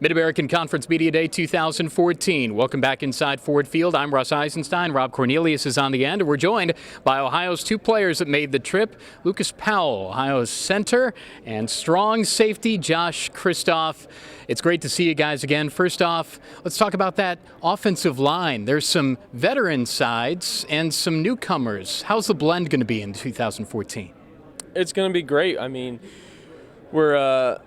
Mid-American Conference Media Day 2014. Welcome back inside Ford Field. I'm Russ Eisenstein. Rob Cornelius is on the end. We're joined by Ohio's two players that made the trip. Lucas Powell, Ohio's center, and strong safety Josh Kristoff. It's great to see you guys again. First off, let's talk about that offensive line. There's some veteran sides and some newcomers. How's the blend going to be in 2014? It's going to be great. I mean, we're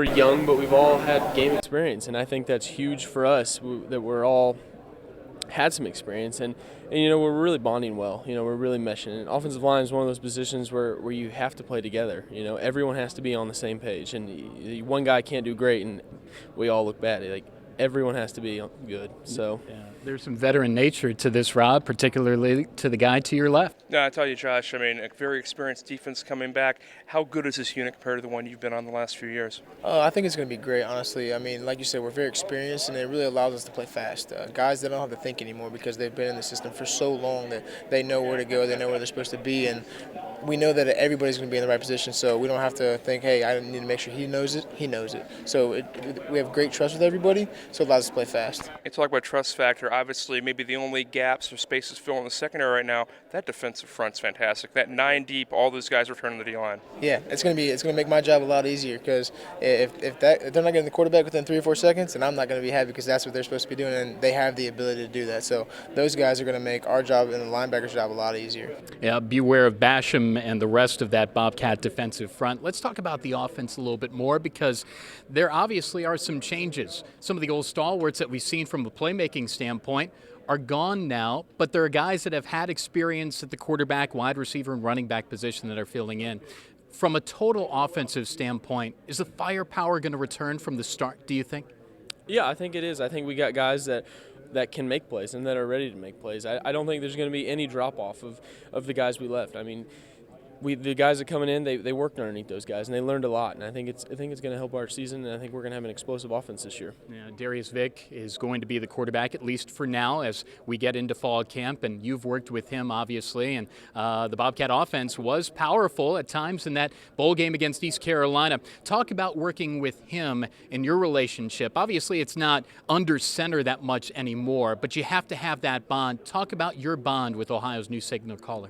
young, but we've all had game experience, and I think that's huge for us that we're all had some experience, and we're really bonding well. We're really meshing. And offensive line is one of those positions where you have to play together. Everyone has to be on the same page, and one guy can't do great, and we all look bad. Like everyone has to be good. So yeah, there's some veteran nature to this, Rob, particularly to the guy to your left. No, I tell you, Josh, I mean, a very experienced defense coming back. How good is this unit compared to the one you've been on the last few years? I think it's going to be great, honestly. I mean, like you said, we're very experienced, and it really allows us to play fast. Guys, they don't have to think anymore because they've been in the system for so long that they know where to go, they know where they're supposed to be, and we know that everybody's going to be in the right position, so we don't have to think, hey, I need to make sure he knows it. He knows it. So we have great trust with everybody, so it allows us to play fast. You talk about trust factor. Obviously, maybe the only gaps or spaces filled in the secondary right now, that defensive front's fantastic. That 9 deep, all those guys returning the D-line. Yeah, it's going to make my job a lot easier because if they're not getting the quarterback within 3 or 4 seconds, then I'm not going to be happy because that's what they're supposed to be doing, and they have the ability to do that. So those guys are going to make our job and the linebacker's job a lot easier. Yeah, beware of Basham and the rest of that Bobcat defensive front. Let's talk about the offense a little bit more because there obviously are some changes. Some of the old stalwarts that we've seen from a playmaking standpoint are gone now, but there are guys that have had experience at the quarterback, wide receiver, and running back position that are filling in. From a total offensive standpoint, is the firepower going to return from the start, do you think? Yeah, I think it is. I think we got guys that can make plays and that are ready to make plays. I don't think there's going to be any drop-off of the guys we left. I mean, the guys that coming in, they worked underneath those guys, and they learned a lot. And I think it's going to help our season, and I think we're going to have an explosive offense this year. Yeah, Darius Vick is going to be the quarterback, at least for now, as we get into fall camp. And you've worked with him, obviously. And the Bobcat offense was powerful at times in that bowl game against East Carolina. Talk about working with him in your relationship. Obviously, it's not under center that much anymore, but you have to have that bond. Talk about your bond with Ohio's new signal caller.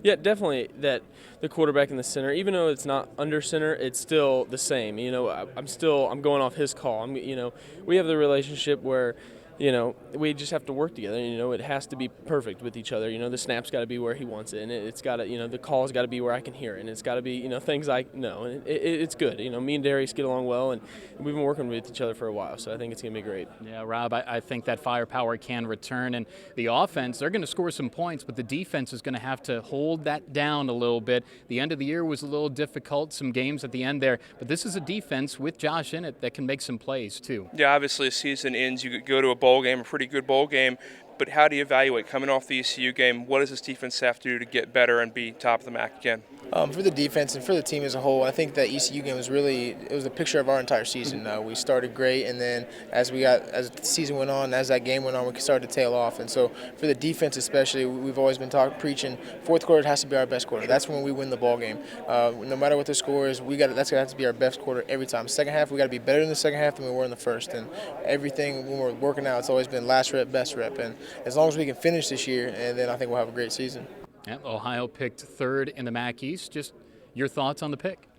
Yeah, definitely that the quarterback in the center, even though it's not under center, it's still the same. I'm going off his call. We have the relationship where we just have to work together. It has to be perfect with each other. The snap's got to be where he wants it, and it's got to, the call's got to be where I can hear it, and it's got to be, things I know. And it's good. Me and Darius get along well, and we've been working with each other for a while, so I think it's going to be great. Yeah, Rob, I think that firepower can return, and the offense, they're going to score some points, but the defense is going to have to hold that down a little bit. The end of the year was a little difficult, some games at the end there, but this is a defense with Josh in it that can make some plays too. Yeah, obviously, the season ends. You could go to a bowl game, a pretty good bowl game, but how do you evaluate coming off the ECU game? What does this defense have to do to get better and be top of the MAC again? For the defense and for the team as a whole, I think that ECU game was a picture of our entire season. We started great, and then as the season went on, as that game went on, we started to tail off. And so for the defense especially, we've always been preaching fourth quarter has to be our best quarter. That's when we win the ball game. No matter what the score is, that's going to have to be our best quarter every time. Second half, we got to be better in the second half than we were in the first. And everything when we're working out, it's always been last rep, best rep. And as long as we can finish this year, and then I think we'll have a great season. Yeah, Ohio picked third in the MAC East. Just your thoughts on the pick?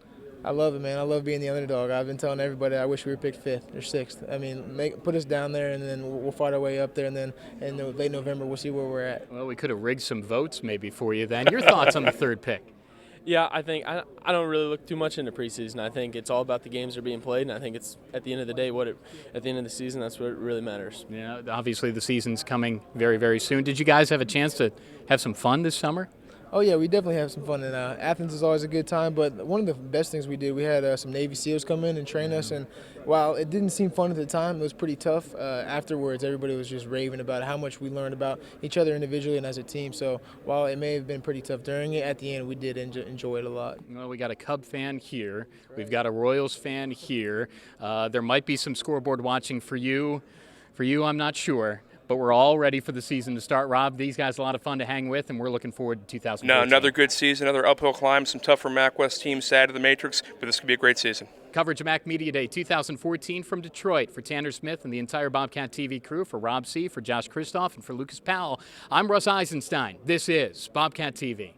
I love it, man. I love being the underdog. I've been telling everybody I wish we were picked 5th or 6th. I mean, put us down there, and then we'll fight our way up there, and then in late November we'll see where we're at. Well, we could have rigged some votes maybe for you then. Your thoughts on the third pick? Yeah, I think I don't really look too much into preseason. I think it's all about the games that are being played, and I think it's at the end of the day, at the end of the season, that's what really matters. Yeah, obviously the season's coming very, very soon. Did you guys have a chance to have some fun this summer? Oh, yeah, we definitely have some fun. And Athens is always a good time, but one of the best things we did, we had some Navy SEALs come in and train us, and while it didn't seem fun at the time, it was pretty tough. Afterwards, everybody was just raving about how much we learned about each other individually and as a team. So while it may have been pretty tough during it, at the end we did enjoy it a lot. Well, we got a Cub fan here. We've got a Royals fan here. There might be some scoreboard watching for you. For you, I'm not sure. but we're all ready for the season to start. Rob, these guys are a lot of fun to hang with, and we're looking forward to 2014. No, another good season, another uphill climb, some tougher MAC West teams, sad to the Matrix, but this could be a great season. Coverage of MAC Media Day 2014 from Detroit. For Tanner Smith and the entire Bobcat TV crew, for Rob C., for Josh Kristoff, and for Lucas Powell, I'm Russ Eisenstein. This is Bobcat TV.